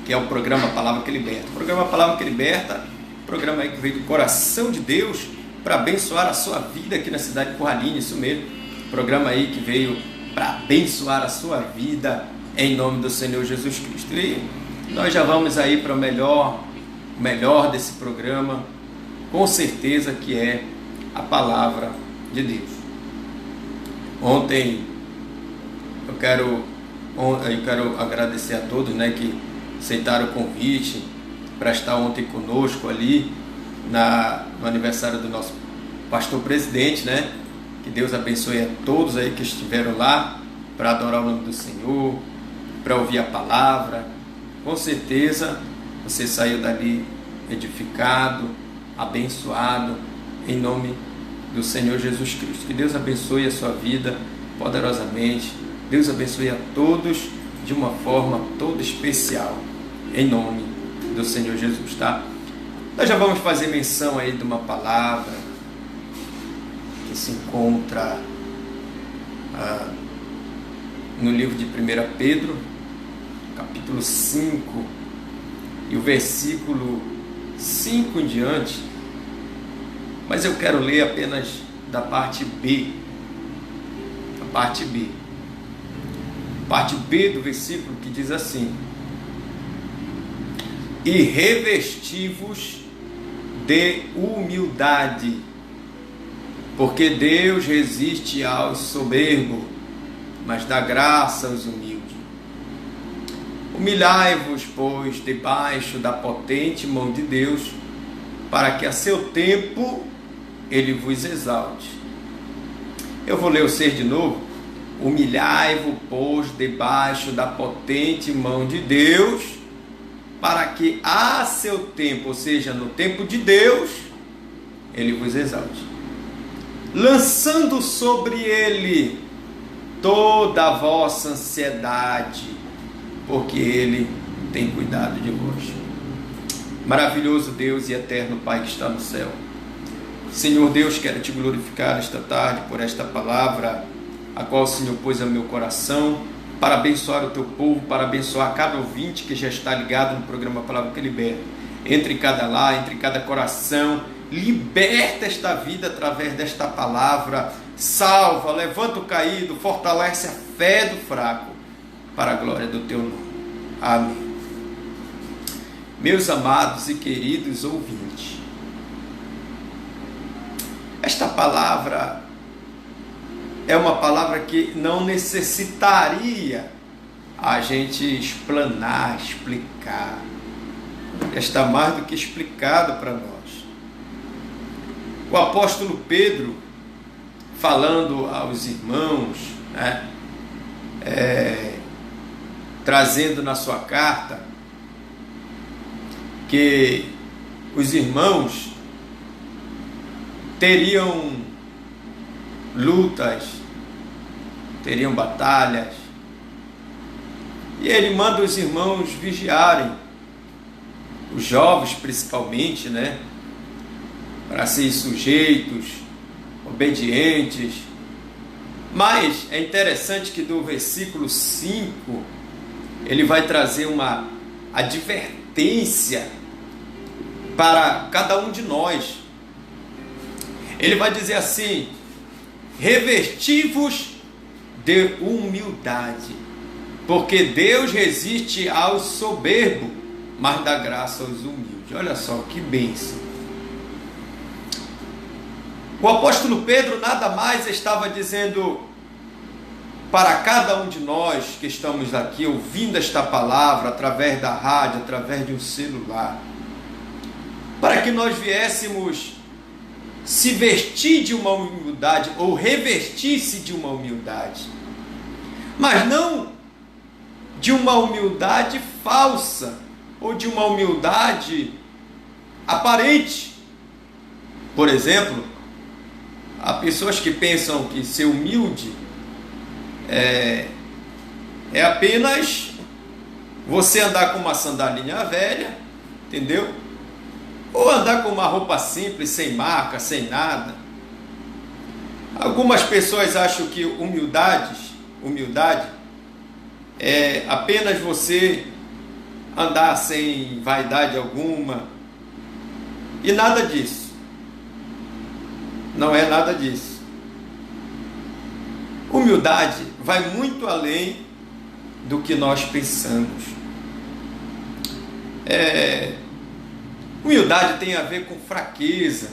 que é o programa Palavra que Liberta. O programa Palavra que Liberta, programa aí que veio do coração de Deus para abençoar a sua vida aqui na cidade de Curralinho, isso mesmo. Programa aí que veio para abençoar a sua vida em nome do Senhor Jesus Cristo. E nós já vamos aí para o melhor desse programa, com certeza que é a Palavra de Deus. Ontem eu quero agradecer a todos, né, que aceitaram o convite para estar ontem conosco ali no aniversário do nosso pastor presidente, né? Que Deus abençoe a todos aí que estiveram lá para adorar o nome do Senhor, para ouvir a palavra. Com certeza você saiu dali edificado, abençoado, em nome do Senhor Jesus Cristo. Que Deus abençoe a sua vida poderosamente. Deus abençoe a todos de uma forma toda especial, em nome do Senhor Jesus, tá? Nós já vamos fazer menção aí de uma palavra que se encontra no livro de 1 Pedro, capítulo 5, e o versículo 5 em diante, mas eu quero ler apenas da parte B, a parte B. Parte B do versículo, que diz assim: e revesti-vos de humildade, porque Deus resiste aos soberbos, mas dá graça aos humildes. Humilhai-vos, pois, debaixo da potente mão de Deus, para que a seu tempo Ele vos exalte. Eu vou ler o 6 de novo. Humilhai-vos, pois, debaixo da potente mão de Deus, para que a seu tempo, ou seja, no tempo de Deus, Ele vos exalte, lançando sobre Ele toda a vossa ansiedade, porque Ele tem cuidado de vós. Maravilhoso Deus e eterno Pai que está no céu, Senhor Deus, quero Te glorificar esta tarde por esta palavra, a qual o Senhor pôs no meu coração, para abençoar o Teu povo, para abençoar cada ouvinte que já está ligado no programa Palavra que Liberta. Entre em cada lar, entre em cada coração, liberta esta vida através desta palavra, salva, levanta o caído, fortalece a fé do fraco, para a glória do Teu nome. Amém. Meus amados e queridos ouvintes, esta palavra é uma palavra que não necessitaria a gente explanar, explicar. Já está mais do que explicado para nós. O apóstolo Pedro, falando aos irmãos, né, trazendo na sua carta que os irmãos teriam lutas, teriam batalhas, e ele manda os irmãos vigiarem, os jovens principalmente, né, para serem sujeitos, obedientes. Mas é interessante que do versículo 5 ele vai trazer uma advertência para cada um de nós. Ele vai dizer assim: revesti-vos de humildade, porque Deus resiste aos soberbos, mas dá graça aos humildes. Olha só que bênção. O apóstolo Pedro nada mais estava dizendo para cada um de nós que estamos aqui ouvindo esta palavra através da rádio, através de um celular, para que nós viéssemos se vestir de uma humildade, ou revestir-se de uma humildade, mas não de uma humildade falsa, ou de uma humildade aparente. Por exemplo, há pessoas que pensam que ser humilde é apenas você andar com uma sandalinha velha, entendeu? Ou andar com uma roupa simples, sem marca, sem nada. Algumas pessoas acham que humildade é apenas você andar sem vaidade alguma. E nada disso. Não é nada disso. Humildade vai muito além do que nós pensamos. Humildade tem a ver com fraqueza,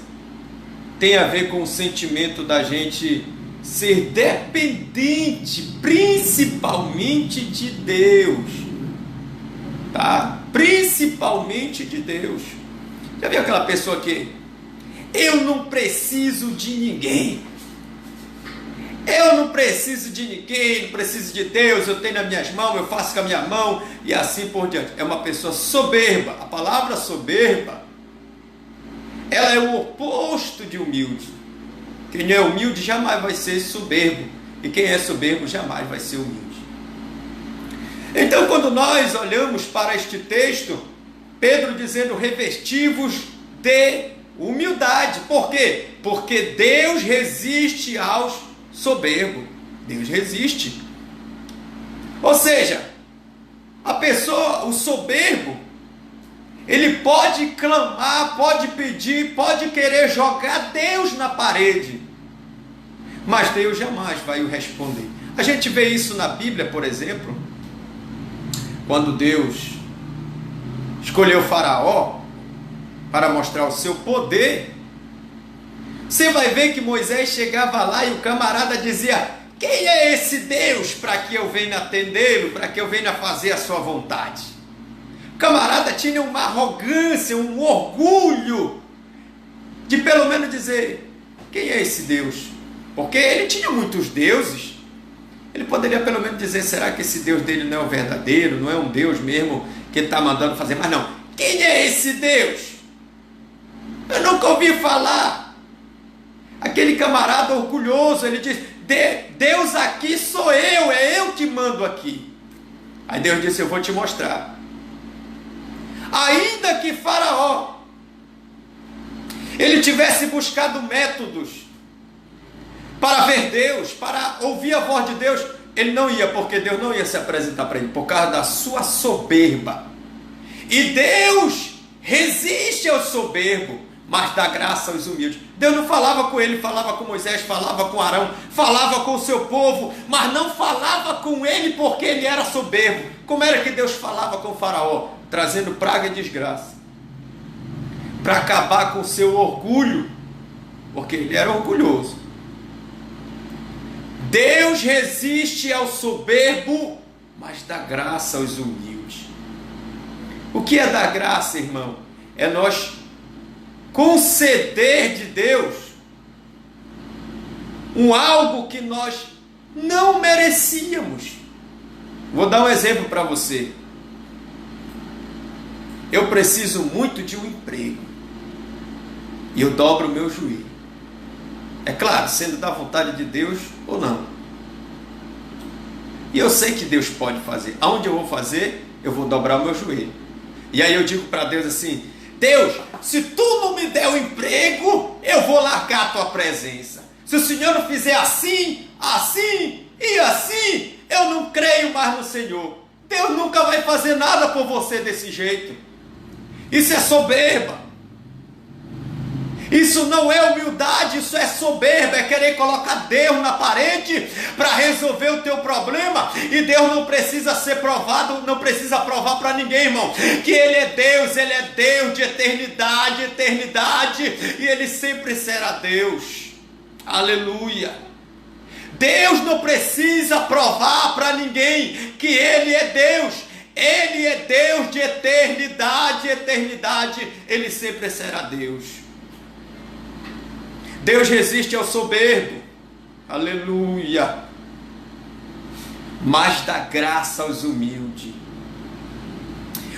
tem a ver com o sentimento da gente ser dependente, principalmente de Deus, tá? Principalmente de Deus. Já viu aquela pessoa que eu não preciso de ninguém, eu não preciso de ninguém, não preciso de Deus, eu tenho nas minhas mãos, eu faço com a minha mão e assim por diante. É uma pessoa soberba. A palavra soberba, ela é o oposto de humilde. Quem é humilde jamais vai ser soberbo, e quem é soberbo jamais vai ser humilde. Então, quando nós olhamos para este texto, Pedro dizendo: revestivos de humildade. Por quê? Porque Deus resiste aos soberbos. Deus resiste. Ou seja, a pessoa, o soberbo, ele pode clamar, pode pedir, pode querer jogar Deus na parede, mas Deus jamais vai o responder. A gente vê isso na Bíblia, por exemplo, quando Deus escolheu Faraó para mostrar o seu poder. Você vai ver que Moisés chegava lá e o camarada dizia: quem é esse Deus para que eu venha atendê-lo, para que eu venha fazer a sua vontade? O camarada tinha uma arrogância, um orgulho de pelo menos dizer: quem é esse Deus? Porque ele tinha muitos deuses. Ele poderia pelo menos dizer: será que esse Deus dele não é o verdadeiro? Não é um Deus mesmo que ele está mandando fazer? Mas não. Quem é esse Deus? Eu nunca ouvi falar. Aquele camarada orgulhoso, ele diz: Deus aqui sou eu, é eu que mando aqui. Aí Deus disse: eu vou te mostrar. Ainda que Faraó ele tivesse buscado métodos para ver Deus, para ouvir a voz de Deus, ele não ia, porque Deus não ia se apresentar para ele, por causa da sua soberba. E Deus resiste ao soberbo, mas dá graça aos humildes. Deus não falava com ele, falava com Moisés, falava com Arão, falava com o seu povo, mas não falava com ele porque ele era soberbo. Como era que Deus falava com o Faraó? Trazendo praga e desgraça, para acabar com o seu orgulho, porque ele era orgulhoso. Deus resiste ao soberbo, mas dá graça aos humildes. O que é dar graça, irmão? É nós conceder de Deus algo que nós não merecíamos. Vou dar um exemplo para você. Eu preciso muito de um emprego e eu dobro o meu joelho. É claro, sendo da vontade de Deus ou não. E eu sei que Deus pode fazer. Aonde eu vou fazer, eu vou dobrar o meu joelho. E aí eu digo para Deus assim: Deus, se tu não me der o emprego, eu vou largar a tua presença. Se o Senhor não fizer assim, assim e assim, eu não creio mais no Senhor. Deus nunca vai fazer nada por você desse jeito. Isso é soberba. Isso não é humildade, isso é soberba, é querer colocar Deus na parede para resolver o teu problema. E Deus não precisa ser provado, não precisa provar para ninguém, irmão, que Ele é Deus de eternidade, eternidade, e Ele sempre será Deus. Aleluia. Deus não precisa provar para ninguém que Ele é Deus. Ele é Deus de eternidade, eternidade, Ele sempre será Deus. Deus resiste ao soberbo, aleluia, mas dá graça aos humildes.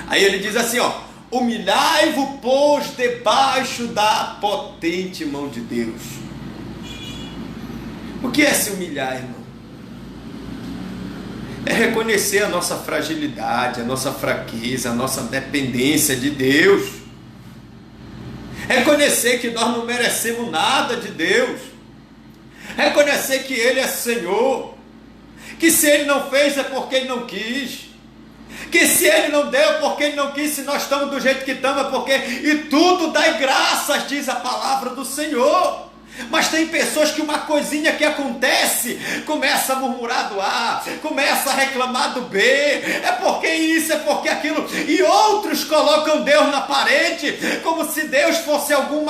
Aí ele diz assim, ó: humilhai-vos, pois, debaixo da potente mão de Deus. O que é se humilhar, irmão? É reconhecer a nossa fragilidade, a nossa fraqueza, a nossa dependência de Deus. Reconhecer que nós não merecemos nada de Deus. Reconhecer que Ele é Senhor. Que se Ele não fez é porque Ele não quis. Que se Ele não deu, porque Ele não quis, se nós estamos do jeito que estamos, porque... E tudo dai graças, diz a palavra do Senhor. Mas tem pessoas que uma coisinha que acontece, começa a murmurar do A, começa a reclamar do B, é porque isso, é porque aquilo, e outros colocam Deus na parede, como se Deus fosse algum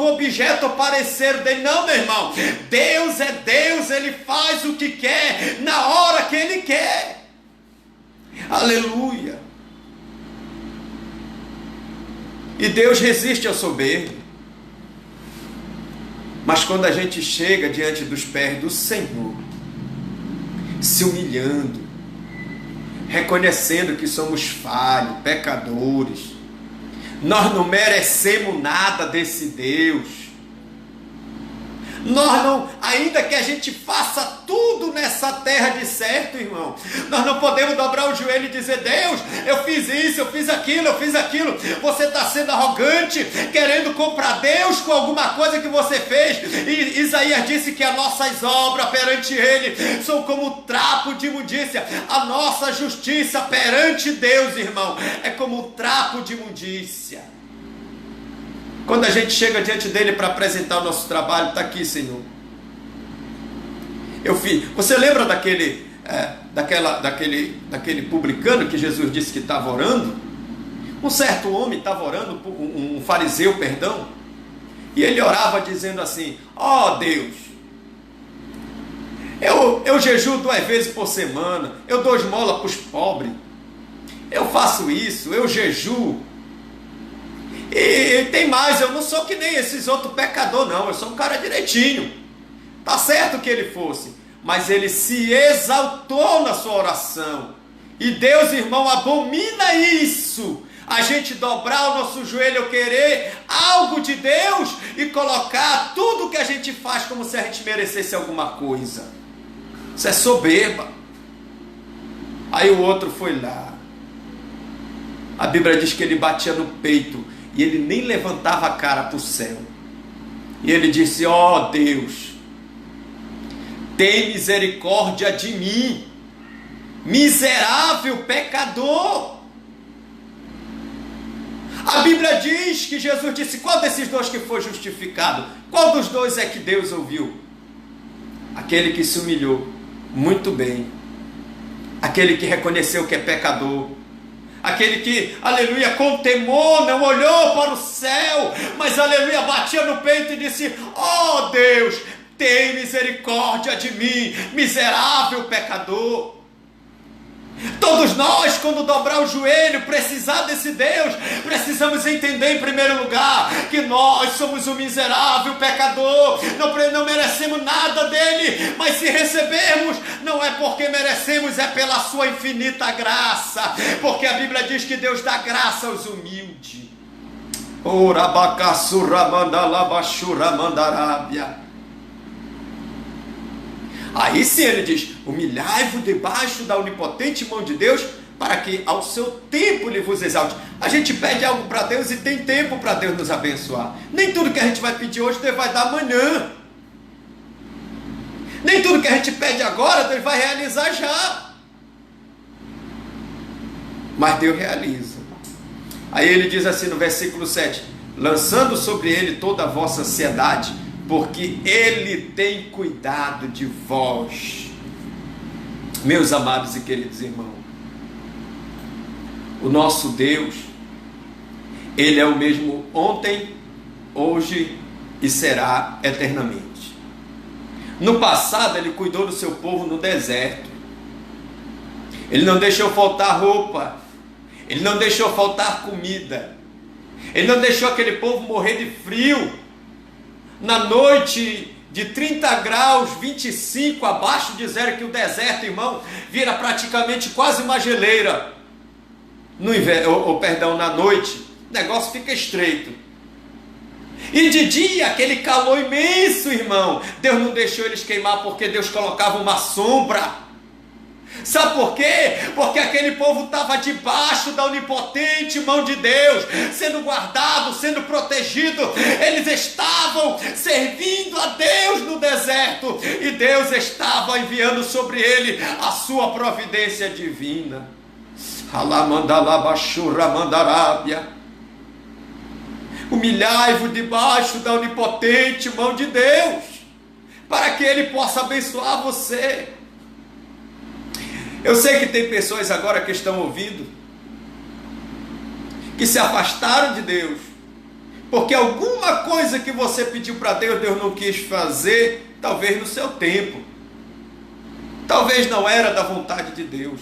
objeto pareceiro dele. Não, meu irmão, Deus é Deus, Ele faz o que quer, na hora que Ele quer. Aleluia. E Deus resiste ao soberbo. Mas quando a gente chega diante dos pés do Senhor, se humilhando, reconhecendo que somos falhos, pecadores, nós não merecemos nada desse Deus. Nós não, ainda que a gente faça tudo nessa terra de certo, irmão, nós não podemos dobrar o joelho e dizer: Deus, eu fiz isso, eu fiz aquilo. Você está sendo arrogante, querendo comprar Deus com alguma coisa que você fez. E Isaías disse que as nossas obras perante Ele são como trapo de imundícia. A nossa justiça perante Deus, irmão, é como trapo de imundícia. Quando a gente chega diante dele para apresentar o nosso trabalho, está aqui, Senhor. Você lembra daquele publicano que Jesus disse que estava orando? Um certo homem estava orando, um fariseu, perdão, e ele orava dizendo assim: ó Deus, eu jejuo 2 vezes por semana, eu dou esmola para os pobres, eu faço isso, eu jejuo. E tem mais, eu não sou que nem esses outros pecadores, não, eu sou um cara direitinho. Tá certo que ele fosse, mas ele se exaltou na sua oração. E Deus, irmão, abomina isso. A gente dobrar o nosso joelho, eu querer algo de Deus e colocar tudo que a gente faz como se a gente merecesse alguma coisa. Isso é soberba. Aí o outro foi lá. A Bíblia diz que ele batia no peito e ele nem levantava a cara para o céu. E ele disse: ó Deus, tem misericórdia de mim, miserável pecador. A Bíblia diz que Jesus disse: qual desses dois que foi justificado? Qual dos dois é que Deus ouviu? Aquele que se humilhou. Muito bem. Aquele que reconheceu que é pecador. Aquele que, aleluia, com temor, não olhou para o céu, mas, aleluia, batia no peito e disse: ó Deus, tem misericórdia de mim, miserável pecador. Todos nós, quando dobrar o joelho, precisar desse Deus, precisamos entender em primeiro lugar que nós somos um miserável pecador, não merecemos nada dele, mas se recebermos, não é porque merecemos, é pela sua infinita graça, porque a Bíblia diz que Deus dá graça aos humildes. Aí sim ele diz: humilhai-vos debaixo da onipotente mão de Deus, para que ao seu tempo Ele vos exalte. A gente pede algo para Deus e tem tempo para Deus nos abençoar. Nem tudo que a gente vai pedir hoje, Deus vai dar amanhã. Nem tudo que a gente pede agora, Deus vai realizar já. Mas Deus realiza. Aí ele diz assim no versículo 7: lançando sobre Ele toda a vossa ansiedade, porque Ele tem cuidado de vós. Meus amados e queridos irmãos, o nosso Deus, Ele é o mesmo ontem, hoje e será eternamente. No passado Ele cuidou do seu povo no deserto. Ele não deixou faltar roupa, Ele não deixou faltar comida, Ele não deixou aquele povo morrer de frio. Na noite de 30 graus, 25 abaixo de zero, que o deserto, irmão, vira praticamente quase uma geleira. No inverno, na noite, o negócio fica estreito. E de dia, aquele calor imenso, irmão. Deus não deixou eles queimar, porque Deus colocava uma sombra. Sabe por quê? Porque aquele povo estava debaixo da onipotente mão de Deus, sendo guardado, sendo protegido. Eles estavam servindo a Deus no deserto, e Deus estava enviando sobre ele a sua providência divina. Alamandalabachurramandarábia. Humilhai-vos debaixo da onipotente mão de Deus, para que Ele possa abençoar você. Eu sei que tem pessoas agora que estão ouvindo, que se afastaram de Deus, porque alguma coisa que você pediu para Deus, Deus não quis fazer, talvez no seu tempo, talvez não era da vontade de Deus,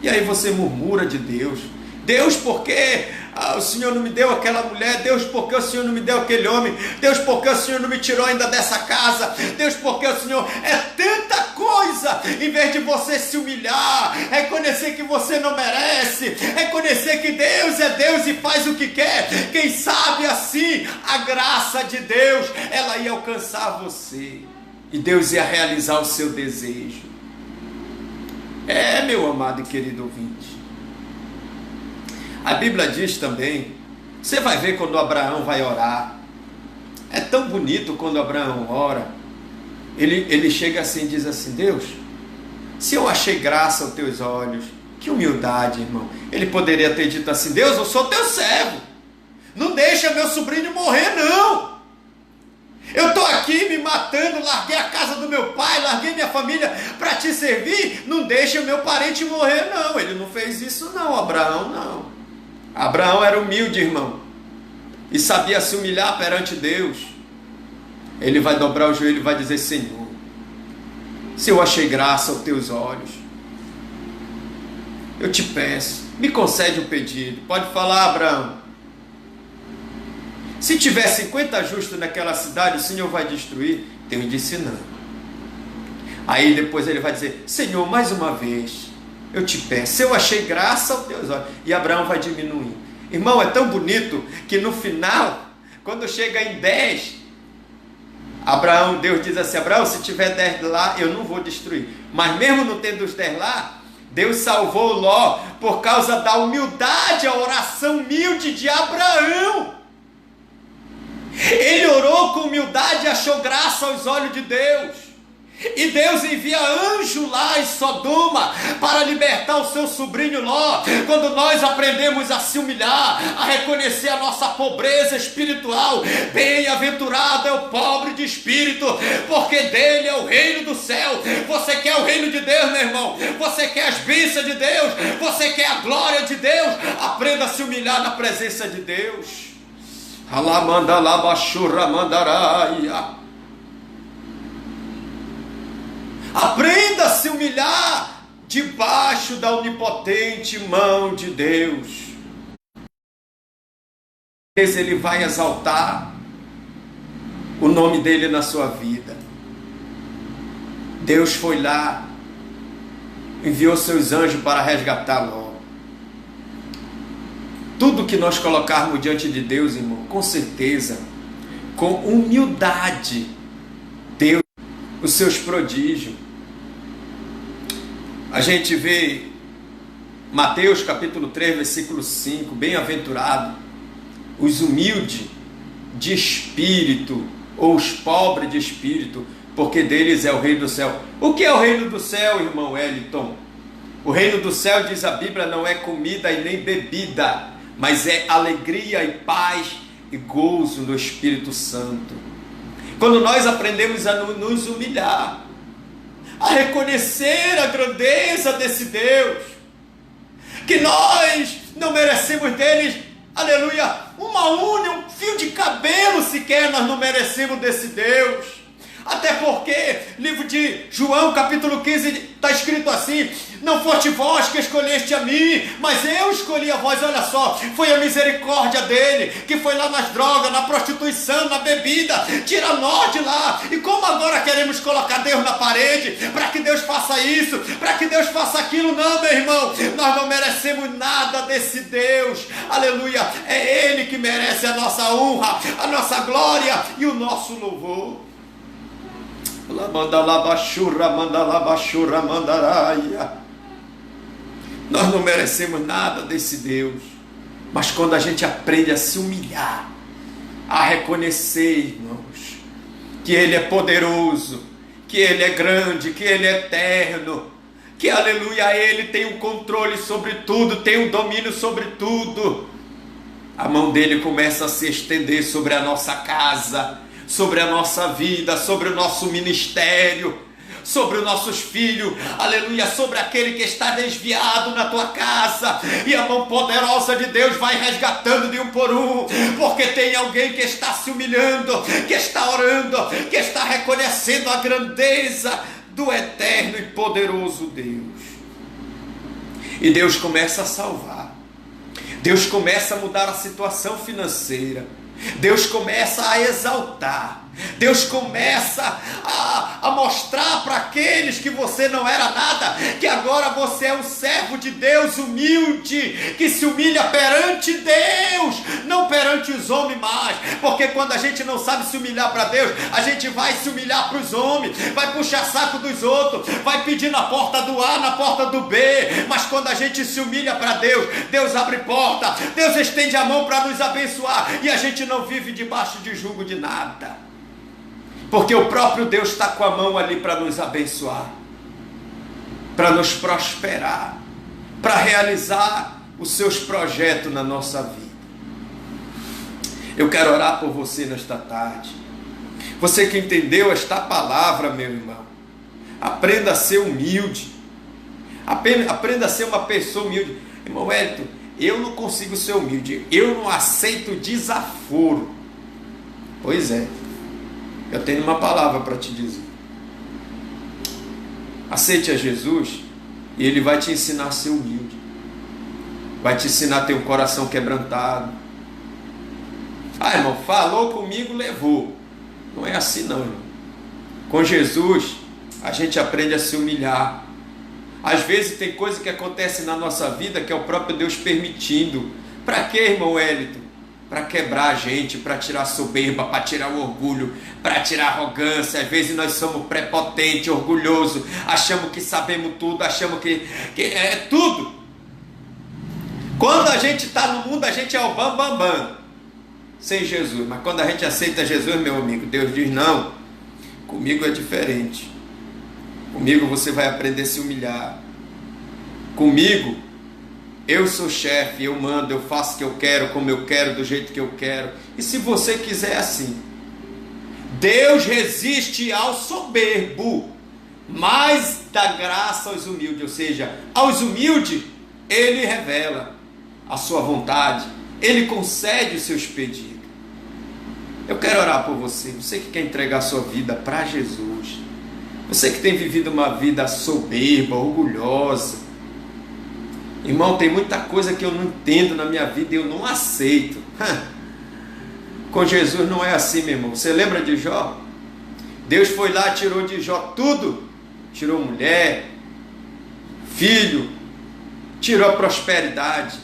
e aí você murmura de Deus. Deus, por que o Senhor não me deu aquela mulher? Deus, por que o Senhor não me deu aquele homem? Deus, por que o Senhor não me tirou ainda dessa casa? Deus, por que o Senhor... É tanta coisa. Em vez de você se humilhar, reconhecer que você não merece, reconhecer que Deus é Deus e faz o que quer, quem sabe assim a graça de Deus, ela ia alcançar você e Deus ia realizar o seu desejo. Meu amado e querido ouvinte, a Bíblia diz também, você vai ver quando Abraão vai orar, é tão bonito quando Abraão ora, ele chega assim e diz assim: Deus, se eu achei graça aos teus olhos, que humildade, irmão. Ele poderia ter dito assim: Deus, eu sou teu servo, não deixa meu sobrinho morrer não, eu estou aqui me matando, larguei a casa do meu pai, larguei minha família para te servir, não deixa meu parente morrer não. Ele não fez isso não, Abraão não. Abraão era humilde, irmão, e sabia se humilhar perante Deus. Ele vai dobrar o joelho e vai dizer: Senhor, se eu achei graça aos teus olhos, eu te peço, me concede um pedido. Pode falar, Abraão. Se tiver 50 justos naquela cidade, o Senhor vai destruir? Deus disse não. Aí depois ele vai dizer: Senhor, mais uma vez eu te peço, se eu achei graça aos teus olhos. E Abraão vai diminuir. Irmão, é tão bonito que no final, quando chega em 10, Deus diz assim: Abraão, se tiver 10 lá, eu não vou destruir. Mas mesmo não tendo os 10 lá, Deus salvou Ló por causa da humildade, a oração humilde de Abraão. Ele orou com humildade e achou graça aos olhos de Deus. E Deus envia anjo lá em Sodoma para libertar o seu sobrinho Ló. Quando nós aprendemos a se humilhar, a reconhecer a nossa pobreza espiritual, bem-aventurado é o pobre de espírito, porque dele é o reino do céu. Você quer o reino de Deus, meu irmão? Você quer as bênçãos de Deus? Você quer a glória de Deus? Aprenda a se humilhar na presença de Deus. Alamandalabachurramandaraia. Aprenda a se humilhar debaixo da onipotente mão de Deus. Ele vai exaltar o nome dele na sua vida. Deus foi lá, enviou seus anjos para resgatá-lo. Tudo que nós colocarmos diante de Deus, irmão, com certeza, com humildade, Deus os seus prodígios. A gente vê Mateus capítulo 3, versículo 5, bem-aventurado os humildes de espírito, ou os pobres de espírito, porque deles é o reino do céu. O que é o reino do céu, irmão Wellington? O reino do céu, diz a Bíblia, não é comida e nem bebida, mas é alegria e paz e gozo no Espírito Santo. Quando nós aprendemos a nos humilhar, a reconhecer a grandeza desse Deus, que nós não merecemos deles, aleluia, um fio de cabelo sequer nós não merecemos desse Deus. Até porque, livro de João, capítulo 15, está escrito assim: não foste vós que escolheste a mim, mas eu escolhi a vós. Olha só, foi a misericórdia dele, que foi lá nas drogas, na prostituição, na bebida, tira nós de lá. E como agora queremos colocar Deus na parede, para que Deus faça isso, para que Deus faça aquilo? Não, meu irmão, nós não merecemos nada desse Deus, aleluia. É Ele que merece a nossa honra, a nossa glória e o nosso louvor. Nós não merecemos nada desse Deus, mas quando a gente aprende a se humilhar, a reconhecer, irmãos, que Ele é poderoso, que Ele é grande, que Ele é eterno, que, aleluia, Ele tem o controle sobre tudo, tem o domínio sobre tudo. A mão dele começa a se estender sobre a nossa casa, sobre a nossa vida, sobre o nosso ministério, sobre os nossos filhos, aleluia, sobre aquele que está desviado na tua casa, e a mão poderosa de Deus vai resgatando de um por um, porque tem alguém que está se humilhando, que está orando, que está reconhecendo a grandeza do eterno e poderoso Deus. E Deus começa a salvar, Deus começa a mudar a situação financeira, Deus começa a exaltar, Deus começa a mostrar para aqueles que você não era nada, que agora você é um servo de Deus humilde, que se humilha perante Deus, não perante os homens mais, porque quando a gente não sabe se humilhar para Deus, a gente vai se humilhar para os homens, vai puxar saco dos outros, vai pedir na porta do A, na porta do B, mas quando a gente se humilha para Deus, Deus abre porta, Deus estende a mão para nos abençoar, e a gente não vive debaixo de jugo de nada, porque o próprio Deus está com a mão ali para nos abençoar, para nos prosperar, para realizar os seus projetos na nossa vida. Eu quero orar por você nesta tarde. Você que entendeu esta palavra, meu irmão, aprenda a ser humilde, aprenda a ser uma pessoa humilde. Irmão Wellington, eu não consigo ser humilde, eu não aceito desaforo. Pois é, eu tenho uma palavra para te dizer. Aceite a Jesus e Ele vai te ensinar a ser humilde, vai te ensinar a ter um coração quebrantado. Ah, irmão, falou comigo, levou. Não é assim não, irmão. Com Jesus a gente aprende a se humilhar. Às vezes tem coisa que acontece na nossa vida que é o próprio Deus permitindo. Para quê, irmão Wellington? Para quebrar a gente, para tirar a soberba, para tirar o orgulho, para tirar a arrogância. Às vezes nós somos prepotentes, orgulhosos, achamos que sabemos tudo, achamos que é tudo. Quando a gente está no mundo, a gente é o bam, bam, bam, sem Jesus. Mas quando a gente aceita Jesus, meu amigo, Deus diz, não, comigo é diferente. Comigo você vai aprender a se humilhar. Comigo, eu sou chefe, eu mando, eu faço o que eu quero, como eu quero, do jeito que eu quero. E se você quiser assim, Deus resiste ao soberbo, mas dá graça aos humildes. Ou seja, aos humildes, Ele revela a sua vontade, Ele concede os seus pedidos. Eu quero orar por você, você que quer entregar a sua vida para Jesus, você que tem vivido uma vida soberba, orgulhosa. Irmão, tem muita coisa que eu não entendo na minha vida e eu não aceito. Com Jesus não é assim, meu irmão. Você lembra de Jó? Deus foi lá, tirou de Jó tudo. Tirou mulher, filho, tirou a prosperidade.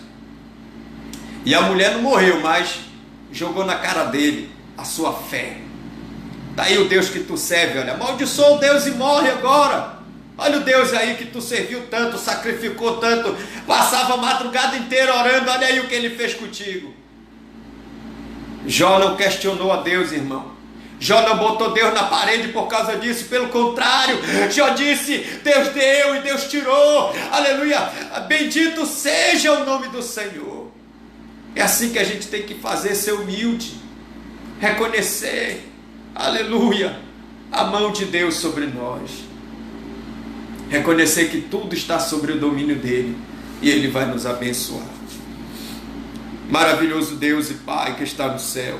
E a mulher não morreu, mas jogou na cara dele a sua fé. Daí o Deus que tu serve, olha, amaldiçoa o Deus e morre agora. Olha o Deus aí que tu serviu tanto, sacrificou tanto, passava a madrugada inteira orando, olha aí o que Ele fez contigo. Jó não questionou a Deus, irmão. Jó não botou Deus na parede por causa disso, pelo contrário, Jó disse, Deus deu e Deus tirou, aleluia, bendito seja o nome do Senhor. É assim que a gente tem que fazer, ser humilde, reconhecer, aleluia, a mão de Deus sobre nós. Reconhecer que tudo está sobre o domínio dEle e Ele vai nos abençoar. Maravilhoso Deus e Pai que está no céu,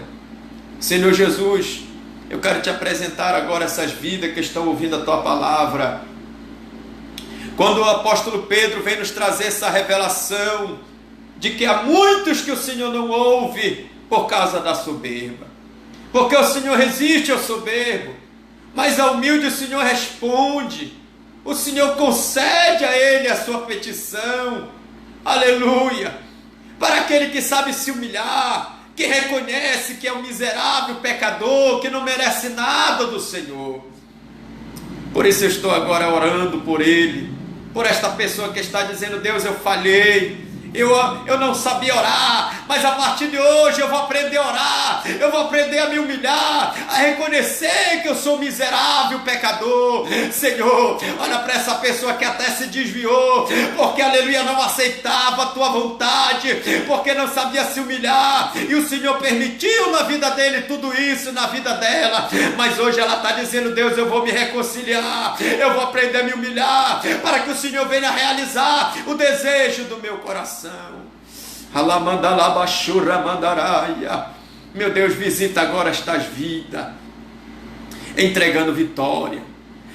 Senhor Jesus, eu quero te apresentar agora essas vidas que estão ouvindo a Tua palavra. Quando o apóstolo Pedro vem nos trazer essa revelação de que há muitos que o Senhor não ouve por causa da soberba, porque o Senhor resiste ao soberbo, mas ao humilde o Senhor responde. O Senhor concede a ele a sua petição, aleluia, para aquele que sabe se humilhar, que reconhece que é um miserável pecador, que não merece nada do Senhor. Por isso eu estou agora orando por ele, por esta pessoa que está dizendo, Deus, eu falhei, Eu não sabia orar, mas a partir de hoje eu vou aprender a orar, eu vou aprender a me humilhar, a reconhecer que eu sou miserável pecador. Senhor, olha para essa pessoa que até se desviou, porque aleluia, não aceitava a tua vontade, porque não sabia se humilhar, e o Senhor permitiu na vida dele tudo isso, na vida dela, mas hoje ela está dizendo: Deus, eu vou me reconciliar, eu vou aprender a me humilhar, para que o Senhor venha realizar o desejo do meu coração. Meu Deus, visita agora estas vidas, entregando vitória,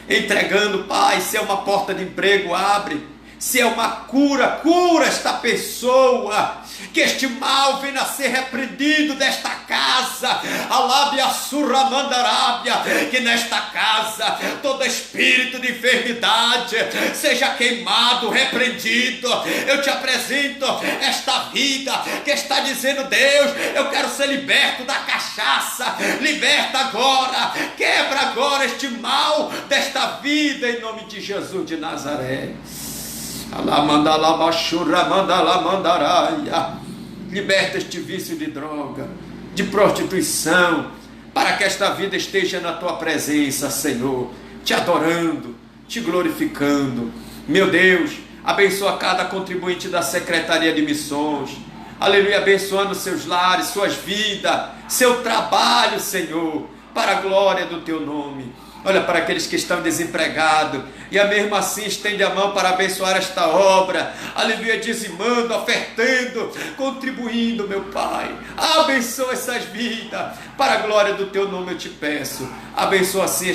entregando, Pai, se é uma porta de emprego, abre, se é uma cura, cura esta pessoa, que este mal venha a ser repreendido desta casa, alábia surramandarábia, que nesta casa todo espírito de enfermidade seja queimado, repreendido. Eu te apresento esta vida que está dizendo: Deus, eu quero ser liberto da cachaça, liberta agora, quebra agora este mal desta vida, em nome de Jesus de Nazaré. Liberta este vício de droga, de prostituição, para que esta vida esteja na tua presença, Senhor, te adorando, te glorificando. Meu Deus, abençoa cada contribuinte da Secretaria de Missões, aleluia, abençoando seus lares, suas vidas, seu trabalho, Senhor, para a glória do teu nome. Olha para aqueles que estão desempregados, e mesmo assim estende a mão para abençoar esta obra, aleluia, dizimando, ofertando, contribuindo, meu Pai. Abençoa essas vidas, para a glória do teu nome eu te peço. Abençoa assim